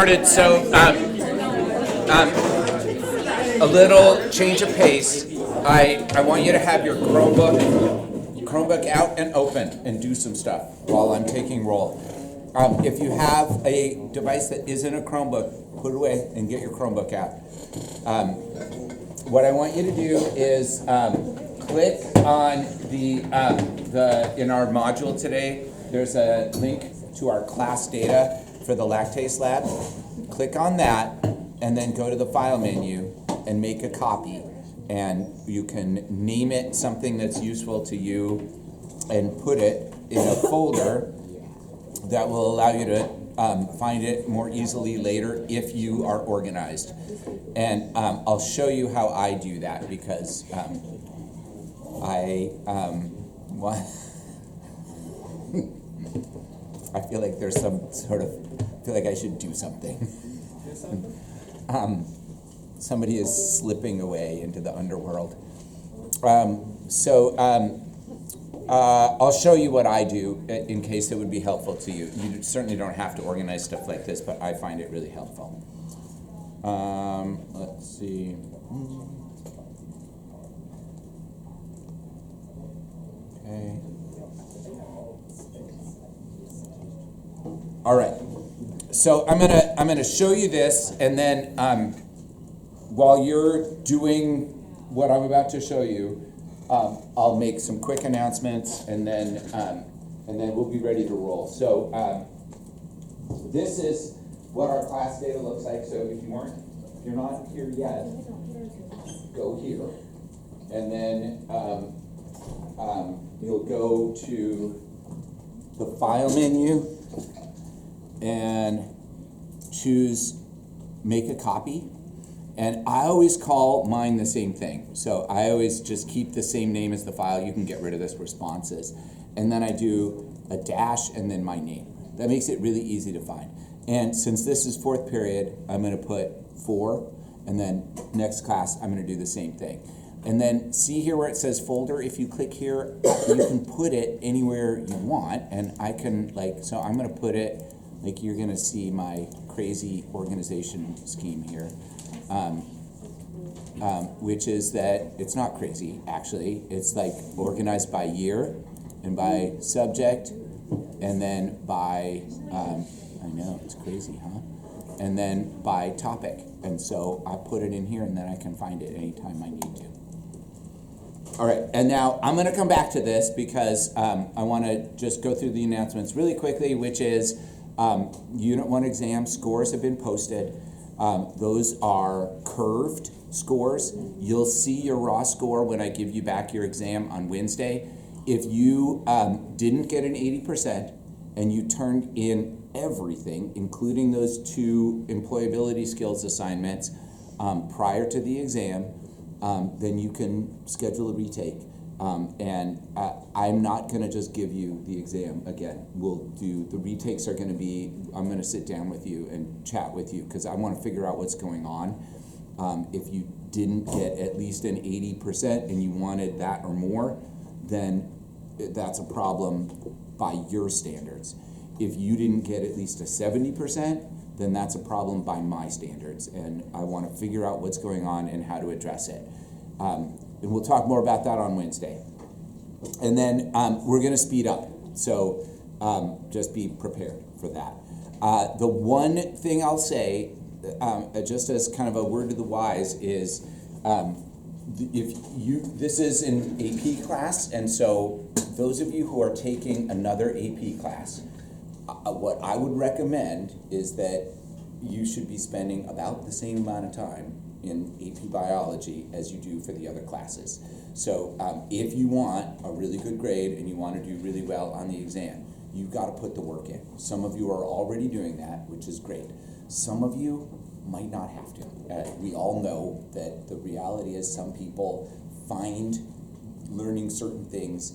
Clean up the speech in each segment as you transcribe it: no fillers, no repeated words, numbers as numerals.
started, so a little change of pace. I want you to have your Chromebook out and open and do some stuff while I'm taking roll. If you have a device that isn't a Chromebook, put it away and get your Chromebook out. What I want you to do is click on the in our module today. There's a link to our class data for the Lactase Lab. Click on that and then go to the file menu and make a copy. And you can name it something that's useful to you and put it in a folder that will allow you to find it more easily later if you are organized. And I'll show you how I do that because I feel like there's some sort of, I feel like I should do something. Somebody is slipping away into the underworld. I'll show you what I do in case it would be helpful to you. You certainly don't have to organize stuff like this, but I find it really helpful. Let's see. Okay. All right. So I'm gonna show you this, and then while you're doing what I'm about to show you, I'll make some quick announcements, and then we'll be ready to roll. So this is what our class data looks like. So if you're not here yet, go here, and then you'll go to the file menu and choose make a copy. And I always call mine the same thing. So I always just keep the same name as the file. You can get rid of this responses. And then I do a dash and then my name. That makes it really easy to find. And since this is fourth period, I'm gonna put 4, and then next class, I'm gonna do the same thing. And then see here where it says folder, if you click here, you can put it anywhere you want. And I can so I'm gonna put it, you're gonna see my crazy organization scheme here. Which is that it's not crazy, actually. It's organized by year and by subject and then by, I know, it's crazy, huh? And then by topic. And so I put it in here and then I can find it anytime I need to. All right, and now I'm gonna come back to this because I wanna just go through the announcements really quickly, which is Unit 1 exam scores have been posted. Those are curved scores. You'll see your raw score when I give you back your exam on Wednesday. If you didn't get an 80% and you turned in everything, including those 2 employability skills assignments prior to the exam, then you can schedule a retake. I'm not going to just give you the exam again. The retakes are going to be, I'm going to sit down with you and chat with you because I want to figure out what's going on. If you didn't get at least an 80% and you wanted that or more, then that's a problem by your standards. If you didn't get at least a 70%, then that's a problem by my standards. And I want to figure out what's going on and how to address it. And we'll talk more about that on Wednesday. And then we're going to speed up. So just be prepared for that. The one thing I'll say, just as kind of a word to the wise, is this is an AP class, and so those of you who are taking another AP class, what I would recommend is that you should be spending about the same amount of time in AP biology as you do for the other classes. So if you want a really good grade and you want to do really well on the exam, you've got to put the work in. Some of you are already doing that, which is great. Some of you might not have to. We all know that the reality is some people find learning certain things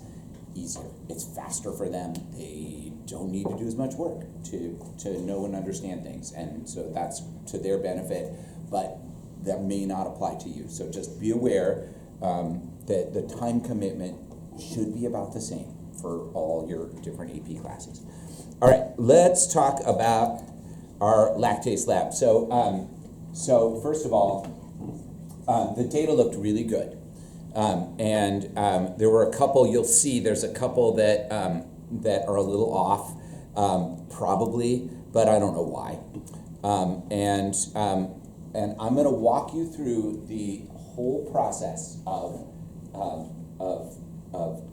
easier. It's faster for them. They don't need to do as much work to know and understand things. And so that's to their benefit, but that may not apply to you. So just be aware that the time commitment should be about the same for all your different AP classes. All right, let's talk about our lactase lab. So first of all, the data looked really good. There were a couple, you'll see there's a couple that, that are a little off, probably, but I don't know why. And I'm gonna walk you through the whole process of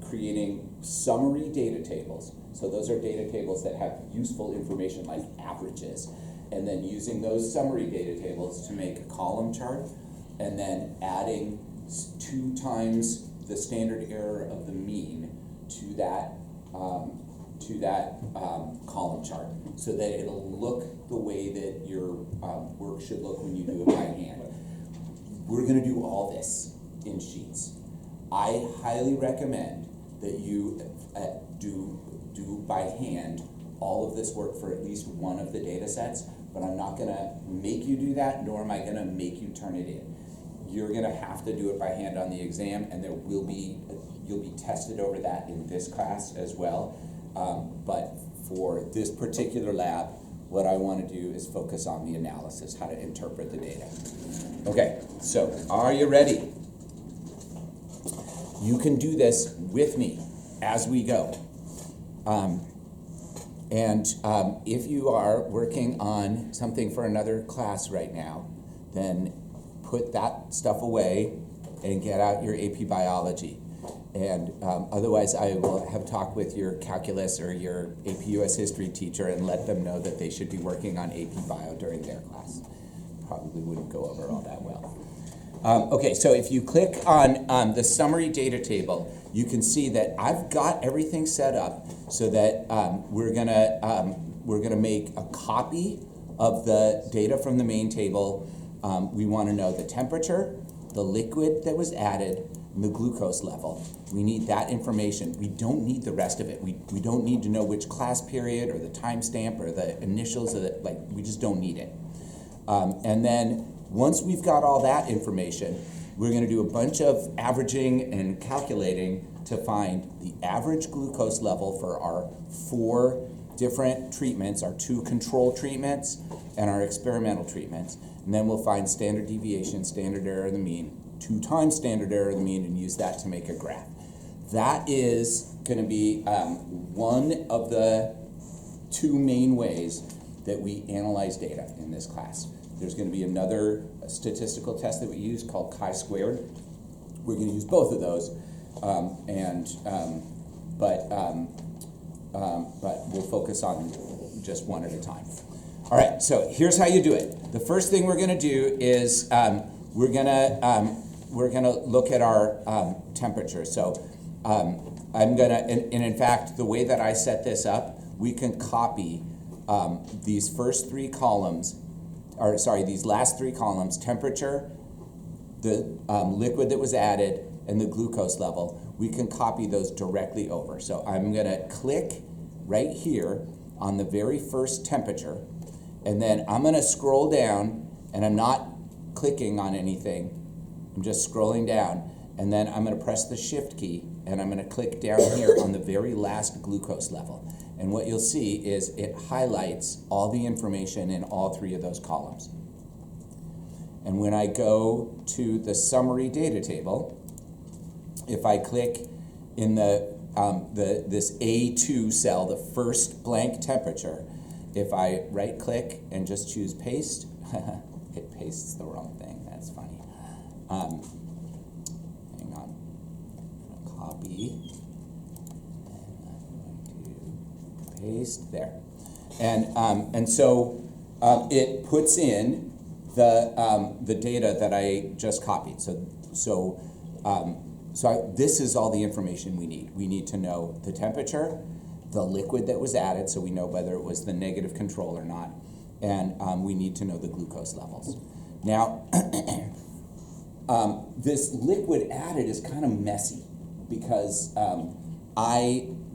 creating summary data tables. So those are data tables that have useful information like averages, and then using those summary data tables to make a column chart, and then adding 2 times the standard error of the mean to that column chart, so that it'll look the way that your work should look when you do it by hand. We're going to do all this in Sheets. I highly recommend that you do by hand all of this work for at least one of the data sets, but I'm not going to make you do that, nor am I going to make you turn it in. You're going to have to do it by hand on the exam, and you'll be tested over that in this class as well. But for this particular lab, what I want to do is focus on the analysis, how to interpret the data. Okay, so are you ready? You can do this with me as we go. If you are working on something for another class right now, then put that stuff away and get out your AP Biology. And otherwise, I will have talked with your calculus or your AP US History teacher and let them know that they should be working on AP Bio during their class. Probably wouldn't go over all that well. Okay, so if you click on the summary data table, you can see that I've got everything set up so that we're gonna make a copy of the data from the main table. We want to know the temperature, the liquid that was added, and the glucose level. We need that information. We don't need the rest of it. We don't need to know which class period or the timestamp or the initials of it. Like, we just don't need it. And then once we've got all that information, we're going to do a bunch of averaging and calculating to find the average glucose level for our 4 different treatments, our 2 control treatments and our experimental treatments. And then we'll find standard deviation, standard error of the mean, 2 times standard error of the mean, and use that to make a graph. That is going to be one of the 2 main ways that we analyze data in this class. There's going to be another statistical test that we use called chi-squared. We're going to use both of those, but we'll focus on just one at a time. All right, so here's how you do it. The first thing we're going to do is we're going to look at our temperature. So I'm going to, and in fact, the way that I set this up, we can copy these first 3 columns, or sorry, these last 3 columns, temperature, the liquid that was added, and the glucose level. We can copy those directly over. So I'm going to click right here on the very first temperature, and then I'm going to scroll down, and I'm not clicking on anything. I'm just scrolling down, and then I'm going to press the Shift key, and I'm going to click down here on the very last glucose level. And what you'll see is it highlights all the information in all 3 of those columns. And when I go to the summary data table, if I click in this A2 cell, the first blank temperature, if I right click and just choose paste, it pastes the wrong thing. That's funny. Hang on. Copy. Paste there, and so it puts in the data that I just copied. So this is all the information we need. We need to know the temperature, the liquid that was added, so we know whether it was the negative control or not, and we need to know the glucose levels. Now, this liquid added is kind of messy because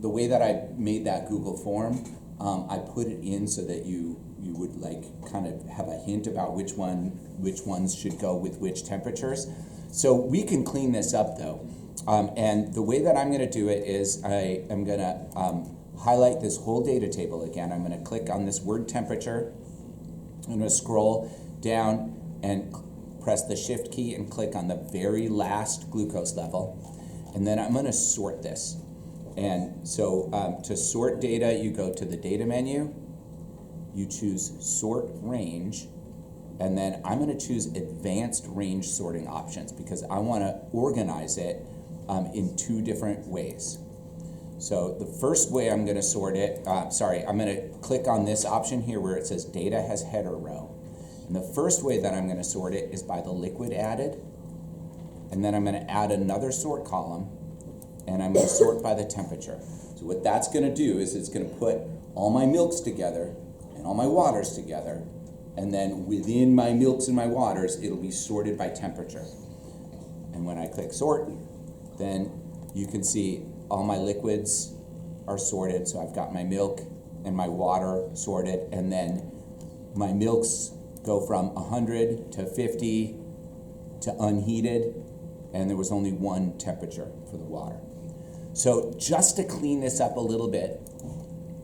the way that I made that Google form, I put it in so that you would like kind of have a hint about which ones should go with which temperatures. So we can clean this up though. And the way that I'm going to do it is I am going to highlight this whole data table again. I'm going to click on this word temperature, I'm going to scroll down and press the shift key and click on the very last glucose level. And then I'm going to sort this. And so to sort data, you go to the data menu, you choose sort range, and then I'm going to choose advanced range sorting options because I want to organize it in 2 different ways. So the first way I'm going to sort it, I'm going to click on this option here where it says data has header row. And the first way that I'm going to sort it is by the liquid added, and then I'm going to add another sort column, and I'm going to sort by the temperature. So what that's going to do is it's going to put all my milks together and all my waters together, and then within my milks and my waters, it'll be sorted by temperature. And when I click sort, then you can see all my liquids are sorted. So I've got my milk and my water sorted, and then my milks go from 100 to 50 to unheated, and there was only 1 temperature for the water. So just to clean this up a little bit,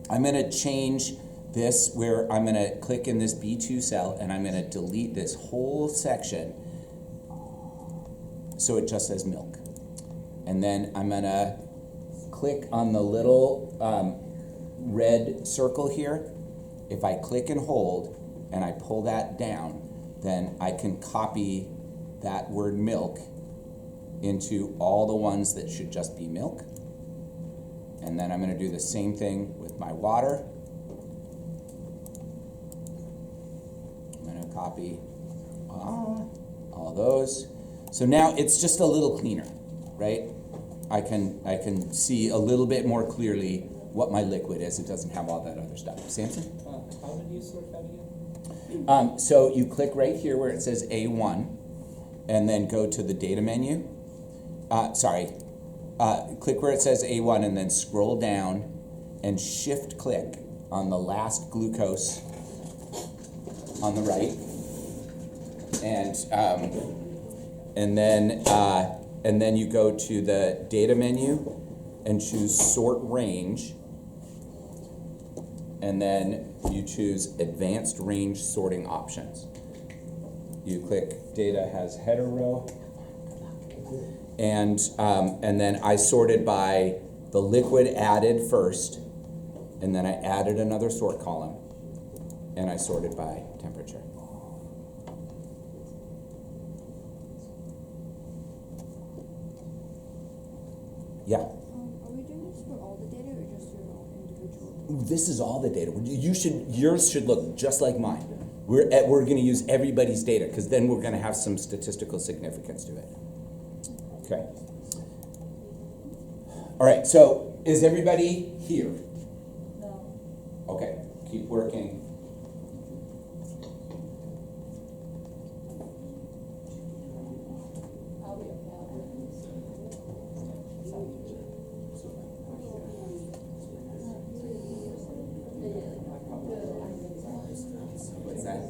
I'm going to change this where I'm going to click in this B2 cell and I'm going to delete this whole section so it just says milk. And then I'm going to click on the little red circle here. If I click and hold and I pull that down, then I can copy that word milk into all the ones that should just be milk. And then I'm going to do the same thing with my water. I'm going to copy all those. So now it's just a little cleaner, right? I can see a little bit more clearly what my liquid is. It doesn't have all that other stuff. Samson? How did you sort that again? So you click right here where it says A1, and then go to the data menu. Click where it says A1 and then scroll down and shift click on the last glucose on the right, and then you go to the data menu and choose sort range, and then you choose advanced range sorting options. You click data has header row, and then I sorted by the liquid added first, and then I added another sort column, and I sorted by temperature. Yeah. Are we doing this for all the data or just your individual? This is all the data. Yours should look just like mine. We're going to use everybody's data because then we're going to have some statistical significance to it. Okay. All right. So is everybody here? No. Okay. Keep working. What's that?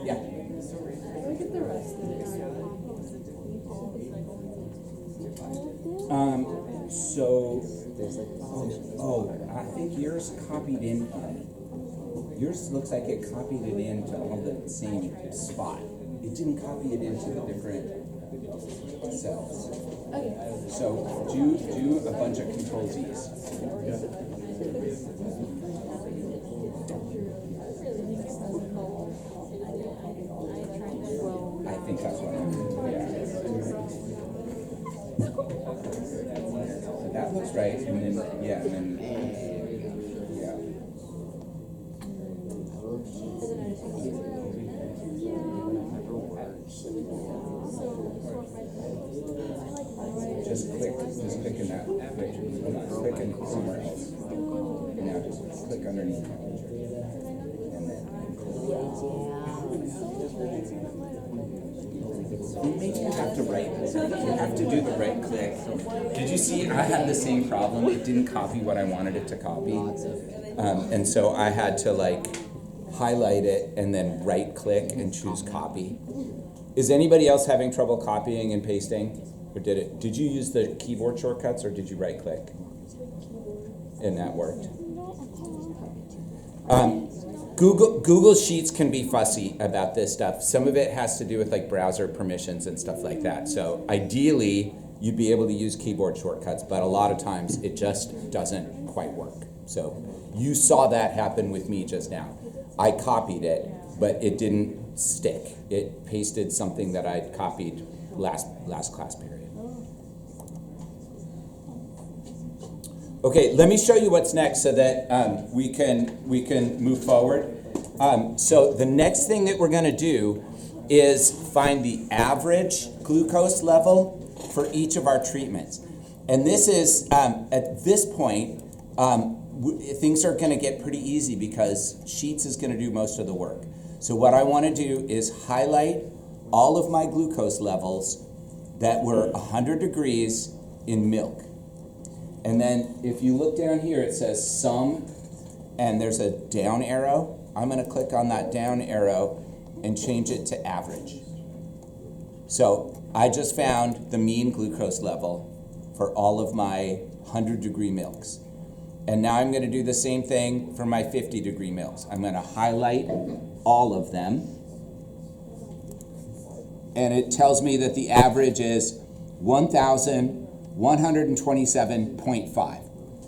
Yeah. Look at the rest of it. I think yours copied in. Yours looks like it copied it into all the same spot. It didn't copy it into the different cells. Okay. So do a bunch of Control Z's. I think that's what I'm doing. Yeah. So that looks right, and then yeah. Just click in that. Click in somewhere else. Now just click underneath temperature. And then Who made you have to right? You have to do the right click. Did you see? I had the same problem. It didn't copy what I wanted it to copy, and so I had to like highlight it and then right click and choose copy. Is anybody else having trouble copying and pasting, or did you use the keyboard shortcuts or did you right click? And that worked. Google Sheets can be fussy about this stuff. Some of it has to do with like browser permissions and stuff like that. So ideally, you'd be able to use keyboard shortcuts, but a lot of times it just doesn't quite work. So you saw that happen with me just now. I copied it, but it didn't stick. It pasted something that I'd copied last class period. Okay, let me show you what's next so that we can move forward. So the next thing that we're going to do is find the average glucose level for each of our treatments. And this is, at this point, things are going to get pretty easy because Sheets is going to do most of the work. So what I want to do is highlight all of my glucose levels that were 100 degrees in milk. And then if you look down here, it says sum, and there's a down arrow. I'm going to click on that down arrow and change it to average. So I just found the mean glucose level for all of my 100-degree milks. And now I'm going to do the same thing for my 50-degree milks. I'm going to highlight all of them. And it tells me that the average is 1,127.5,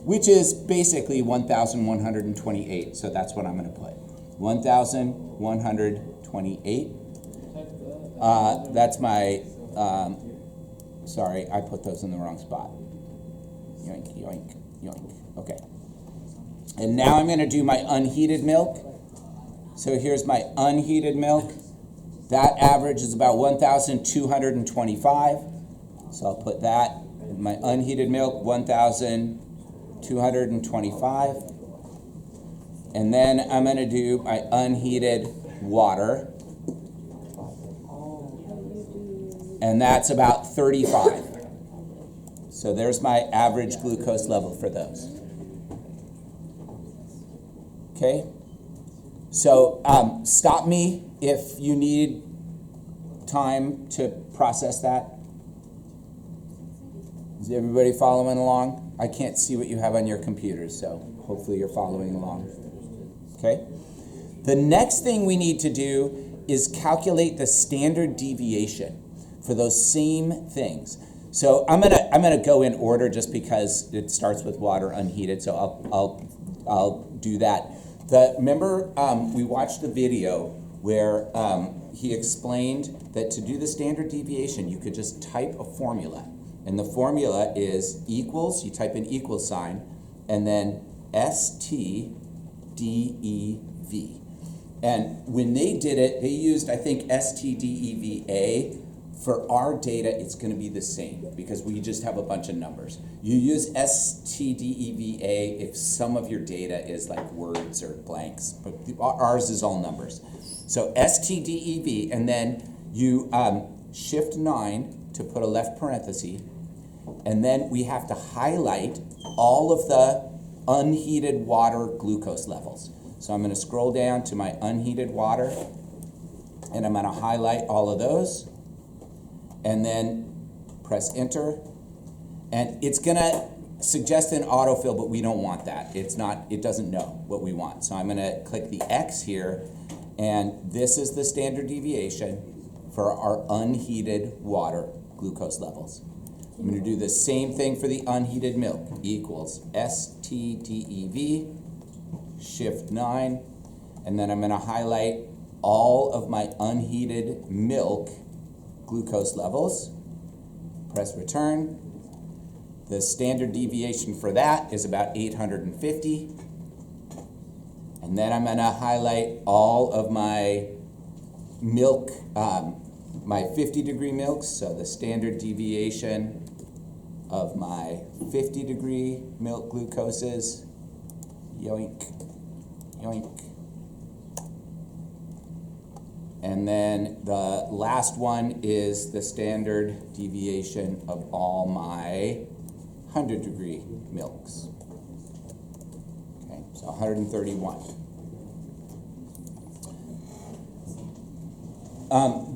which is basically 1,128. So that's what I'm going to put. 1,128. That's my, sorry, I put those in the wrong spot. Yoink, yoink, yoink. Okay. And now I'm going to do my unheated milk. So here's my unheated milk. That average is about 1,225. So I'll put that in my unheated milk, 1,225. And then I'm going to do my unheated water. And that's about 35. So there's my average glucose level for those. Okay? So stop me if you need time to process that. Is everybody following along? I can't see what you have on your computers, so hopefully you're following along. Okay? The next thing we need to do is calculate the standard deviation for those same things. So I'm gonna go in order just because it starts with water unheated, so I'll do that. Remember we watched the video where he explained that to do the standard deviation, you could just type a formula. And the formula is equals, you type an equal sign, and then STDEV. And when they did it, they used, I think, STDEVA. For our data, it's going to be the same because we just have a bunch of numbers. You use STDEVA if some of your data is like words or blanks, but ours is all numbers. So STDEV, and then you shift 9 to put a left parenthesis, and then we have to highlight all of the unheated water glucose levels. So I'm going to scroll down to my unheated water, and I'm going to highlight all of those. And then press enter, and it's gonna suggest an autofill, but we don't want that. It doesn't know what we want. So I'm gonna click the X here, and this is the standard deviation for our unheated water glucose levels. I'm gonna do the same thing for the unheated milk, equals STDEV, shift 9, and then I'm gonna highlight all of my unheated milk glucose levels, press return. The standard deviation for that is about 850. And then I'm going to highlight all of my milk, my 50-degree milks, so the standard deviation of my 50-degree milk glucoses, yoink, yoink. And then the last one is the standard deviation of all my 100-degree milks. Okay, so 131.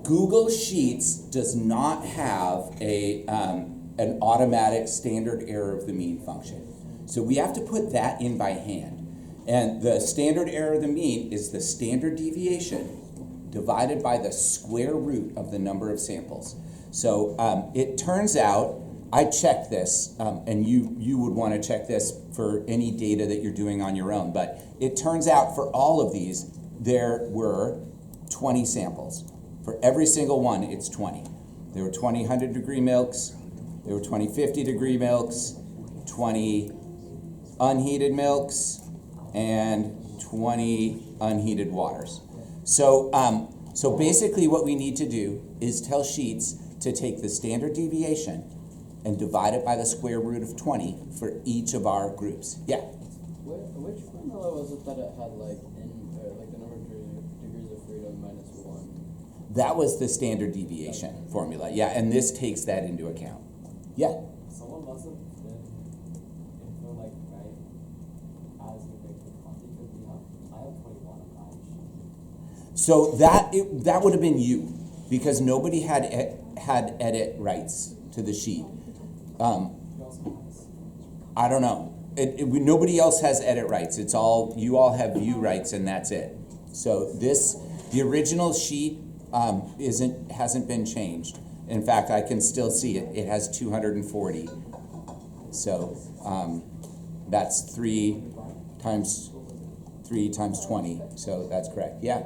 Google Sheets does not have an automatic standard error of the mean function. So we have to put that in by hand. And the standard error of the mean is the standard deviation divided by the square root of the number of samples. So it turns out, I checked this, and you would want to check this for any data that you're doing on your own, but it turns out for all of these, there were 20 samples. For every single one, it's 20. There were 20 100-degree milks, there were 20 50-degree milks, 20 unheated milks, and 20 unheated waters. So basically what we need to do is tell Sheets to take the standard deviation and divide it by the square root of 20 for each of our groups. Yeah? Which formula was it that it had like the number of degrees of freedom minus 1? That was the standard deviation formula. Yeah, and this takes that into account. Yeah? Someone must have been info like right as we make the copy because I have 21 on my sheet. So that would have been you, because nobody had edit rights to the sheet. I don't know. Nobody else has edit rights. It's all, you all have view rights, and that's it. So the original sheet hasn't been changed. In fact, I can still see it. It has 240. So that's 3 times 20. So that's correct. Yeah.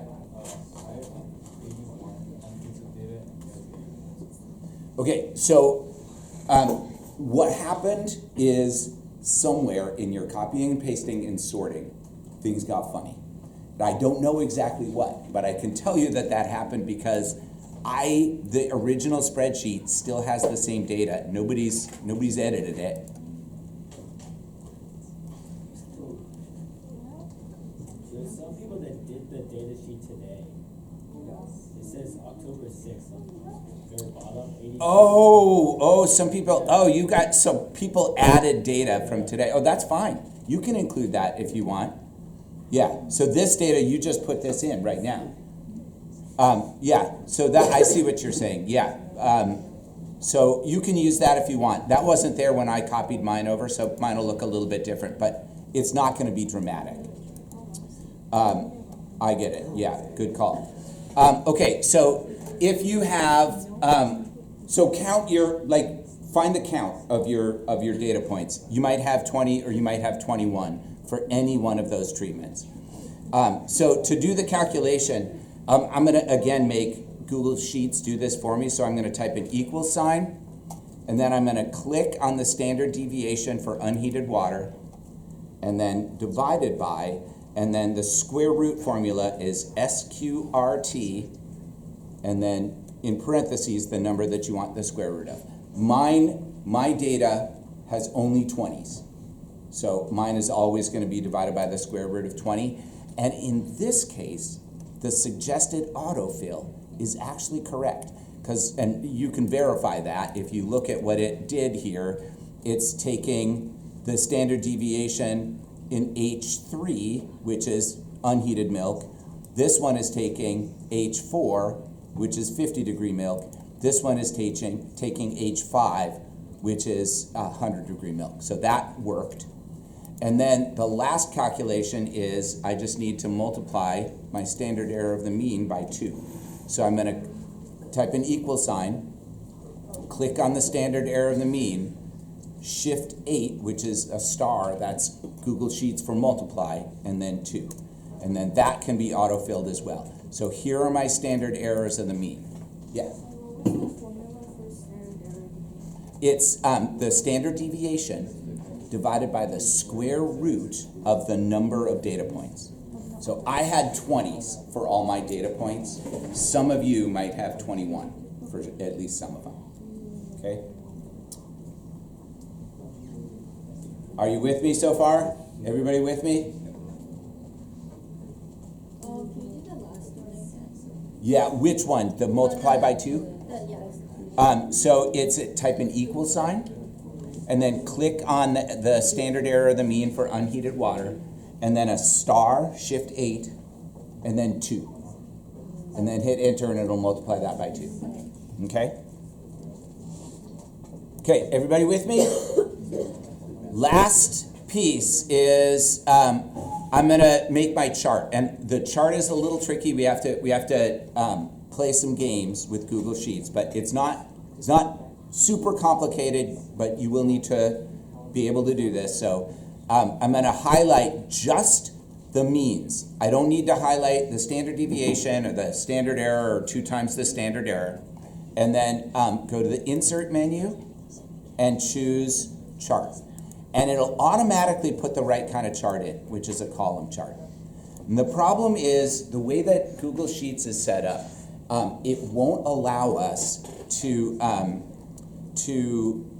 Okay, so what happened is somewhere in your copying and pasting and sorting, things got funny. I don't know exactly what, but I can tell you that happened because the original spreadsheet still has the same data. Nobody's edited it. There's some people that did the data sheet today. It says October 6th on the very bottom. Some people added data from today. Oh, that's fine. You can include that if you want. Yeah, so this data, you just put this in right now. Yeah, so that, I see what you're saying, yeah. So you can use that if you want. That wasn't there when I copied mine over, so mine will look a little bit different, but it's not gonna be dramatic. I get it, yeah, good call. Okay, so if you have, so count your, find the count of your data points. You might have 20 or you might have 21 for any one of those treatments. So to do the calculation, I'm gonna again make Google Sheets do this for me. So I'm gonna type an equal sign, and then I'm gonna click on the standard deviation for unheated water, and then divided by, and then the square root formula is SQRT, and then in parentheses, the number that you want the square root of. My data has only 20s. So mine is always going to be divided by the square root of 20. And in this case, the suggested autofill is actually correct. And you can verify that if you look at what it did here. It's taking the standard deviation in H3, which is unheated milk. This one is taking H4, which is 50-degree milk. This one is taking H5, which is 100-degree milk. So that worked. And then the last calculation is I just need to multiply my standard error of the mean by 2. So I'm going to type an equal sign, click on the standard error of the mean, shift 8, which is a star, that's Google Sheets for multiply, and then 2. And then that can be autofilled as well. So here are my standard errors of the mean. Yeah? What was the formula for standard error? It's the standard deviation divided by the square root of the number of data points. So I had 20s for all my data points. Some of you might have 21 for at least some of them. Okay? Are you with me so far? Everybody with me? Can you do the last one again? Yeah, which one? The multiply by 2? Yeah. So it's type an equal sign, and then click on the standard error of the mean for unheated water, and then a star, shift 8, and then 2. And then hit enter and it'll multiply that by 2. Okay? Okay, everybody with me? Last piece is I'm gonna make my chart, and the chart is a little tricky. We have to play some games with Google Sheets, but it's not super complicated. But you will need to be able to do this. So I'm gonna highlight just the means. I don't need to highlight the standard deviation or the standard error or 2 times the standard error, and then go to the insert menu and choose chart. And it'll automatically put the right kind of chart in, which is a column chart. And the problem is the way that Google Sheets is set up, it won't allow us to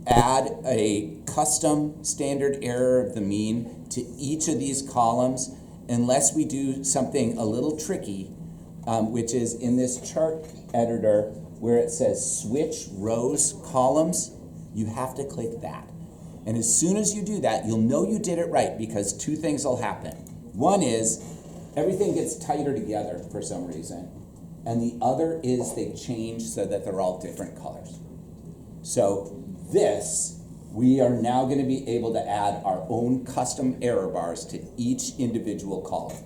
add a custom standard error of the mean to each of these columns unless we do something a little tricky, which is in this chart editor where it says switch rows columns. You have to click that. And as soon as you do that, you'll know you did it right because 2 things will happen. One is everything gets tighter together for some reason. And the other is they change so that they're all different colors. So this, we are now going to be able to add our own custom error bars to each individual column.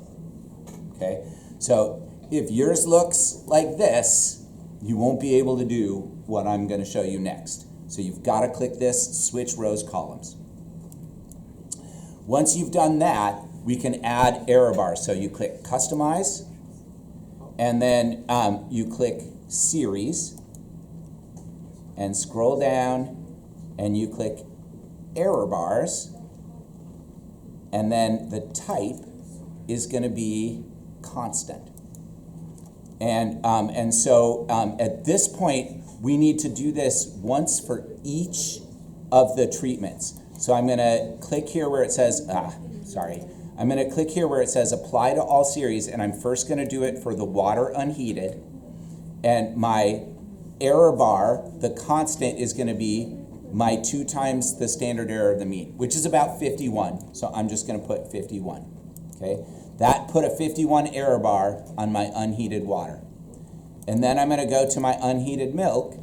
Okay? So if yours looks like this, you won't be able to do what I'm going to show you next. So you've got to click this, switch rows columns. Once you've done that, we can add error bars. So you click customize, and then you click series, and scroll down, and you click error bars, and then the type is going to be constant. And so at this point, we need to do this once for each of the treatments. So I'm going to click here where it says, I'm going to click here where it says apply to all series, and I'm first going to do it for the water unheated. And my error bar, the constant, is going to be my 2 times the standard error of the mean, which is about 51. So I'm just going to put 51. Okay, that put a 51 error bar on my unheated water. And then I'm going to go to my unheated milk,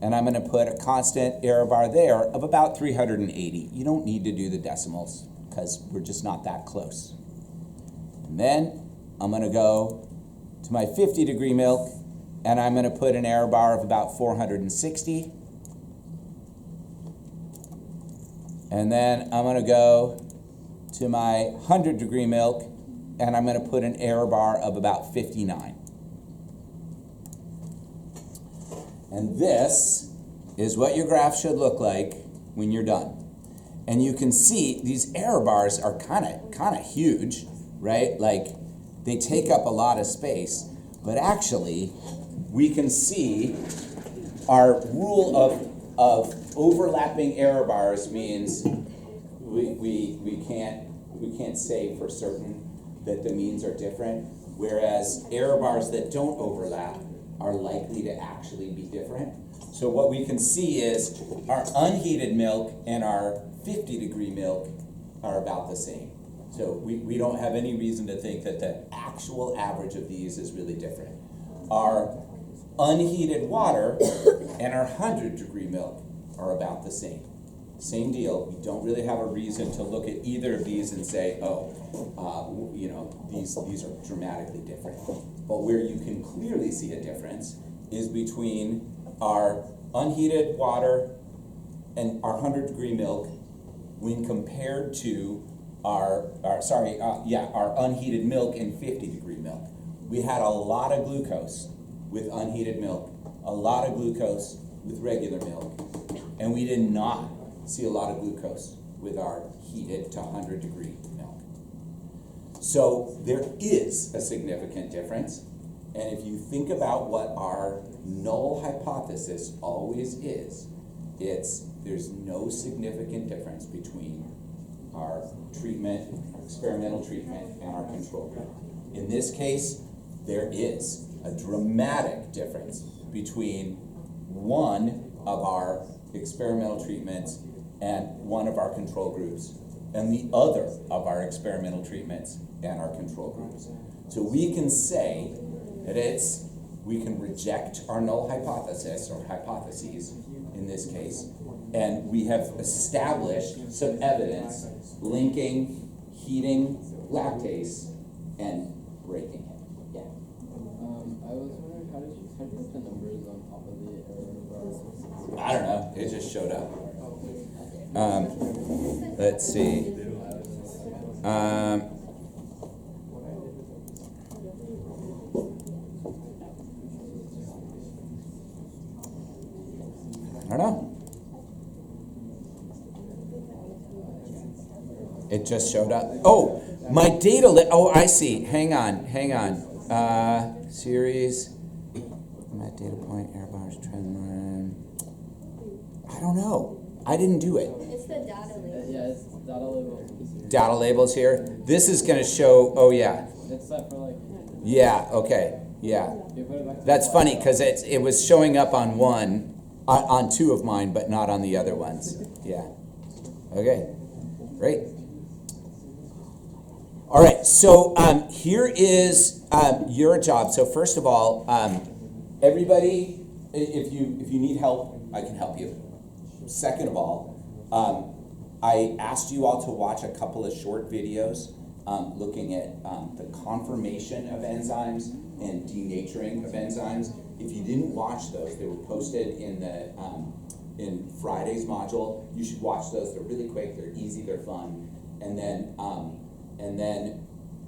and I'm going to put a constant error bar there of about 380. You don't need to do the decimals because we're just not that close. And then I'm going to go to my 50-degree milk, and I'm going to put an error bar of about 460. And then I'm going to go to my 100-degree milk, and I'm going to put an error bar of about 59. And this is what your graph should look like when you're done. And you can see these error bars are kind of huge, right? Like they take up a lot of space, but actually we can see our rule of overlapping error bars means we can't say for certain that the means are different, whereas error bars that don't overlap are likely to actually be different. So what we can see is our unheated milk and our 50-degree milk are about the same. So we don't have any reason to think that the actual average of these is really different. Our unheated water and our 100-degree milk are about the same. Same deal. We don't really have a reason to look at either of these and say, these are dramatically different. But where you can clearly see a difference is between our unheated water and our 100-degree milk when compared to our unheated milk and 50-degree milk. We had a lot of glucose with unheated milk, a lot of glucose with regular milk, and we did not see a lot of glucose with our heated to 100-degree milk. So there is a significant difference, and if you think about what our null hypothesis always is, there's no significant difference between our treatment, experimental treatment, and our control group. In this case, there is. a dramatic difference between one of our experimental treatments and one of our control groups, and the other of our experimental treatments and our control groups. So we can say that we can reject our null hypothesis, or hypotheses in this case, and we have established some evidence linking heating lactase and breaking it. Yeah. I was wondering, how did you get the numbers on top of the error bar? I don't know, it just showed up. Let's see. I don't know. It just showed up. Oh, my data oh, I see. Hang on. Series. My data point, error bars, trend line. I don't know. I didn't do it. It's the data label. Yeah, it's data labels. Data labels here. This is going to show, oh yeah. It's set for like. Yeah, okay. Yeah. You put it back to That's the funny because it was showing up on on two of mine, but not on the other ones. Yeah. Okay. Great. All right. So here is your job. So first of all, everybody, if you need help, I can help you. Second of all, I asked you all to watch a couple of short videos looking at the conformation of enzymes and denaturing of enzymes. If you didn't watch those, they were posted in the in Friday's module. You should watch those. They're really quick. They're easy. They're fun. And then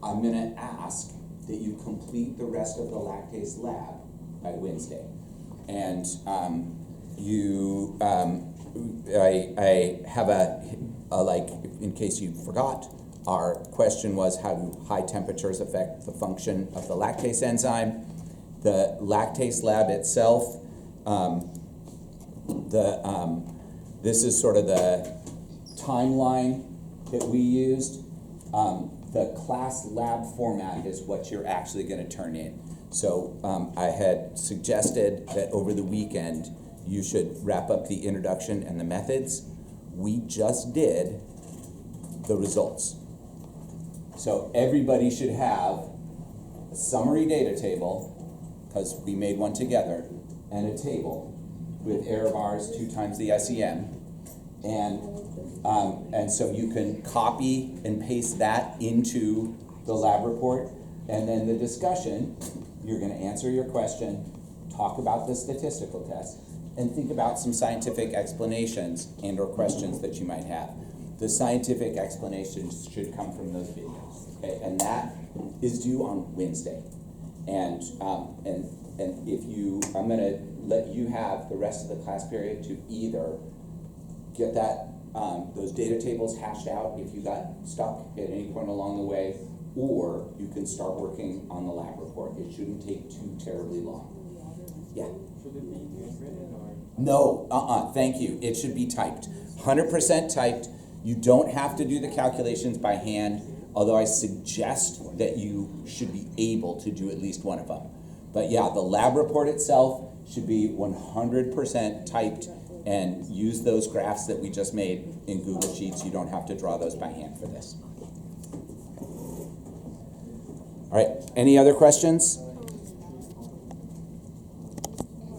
I'm going to ask that you complete the rest of the Lactase Lab by Wednesday. And I have a like, in case you forgot, our question was, how do high temperatures affect the function of the lactase enzyme? The Lactase Lab itself, this is sort of the timeline that we used. The class lab format is what you're actually going to turn in. So I had suggested that over the weekend you should wrap up the introduction and the methods. We just did the results. So everybody should have a summary data table, because we made one together, and a table with error bars 2 times the SEM. And so you can copy and paste that into the lab report, and then the discussion, you're going to answer your question, talk about the statistical test, and think about some scientific explanations and or questions that you might have. The scientific explanations should come from those videos, okay? And that is due on Wednesday. And if you, I'm going to let you have the rest of the class period to either get that those data tables hashed out if you got stuck at any point along the way, or you can start working on the lab report. It shouldn't take too terribly long. Yeah. Should it be handwritten or? No, thank you. It should be typed. 100% typed. You don't have to do the calculations by hand, although I suggest that you should be able to do at least one of them. But yeah, the lab report itself should be 100% typed, and use those graphs that we just made in Google Sheets. You don't have to draw those by hand for this. All right, any other questions?